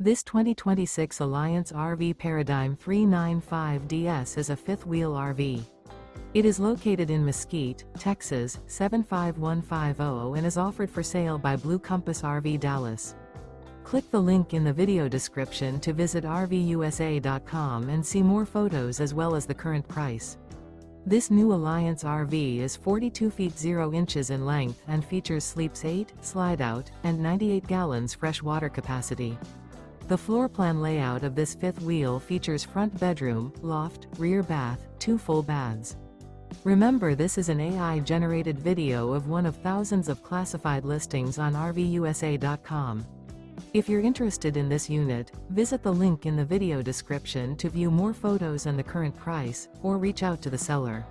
This 2026 Alliance RV Paradigm 395DS is a fifth-wheel RV. It is located in Mesquite, Texas, 75150 and is offered for sale by Blue Compass RV Dallas. Click the link in the video description to visit RVUSA.com and see more photos as well as the current price. This new Alliance RV is 42 feet 0 inches in length and features sleeps 8, slide-out, and 98 gallons fresh water capacity. The floor plan layout of this fifth wheel features front bedroom, loft, rear bath, 2 full baths. Remember, this is an AI-generated video of one of thousands of classified listings on RVUSA.com. If you're interested in this unit, visit the link in the video description to view more photos and the current price, or reach out to the seller.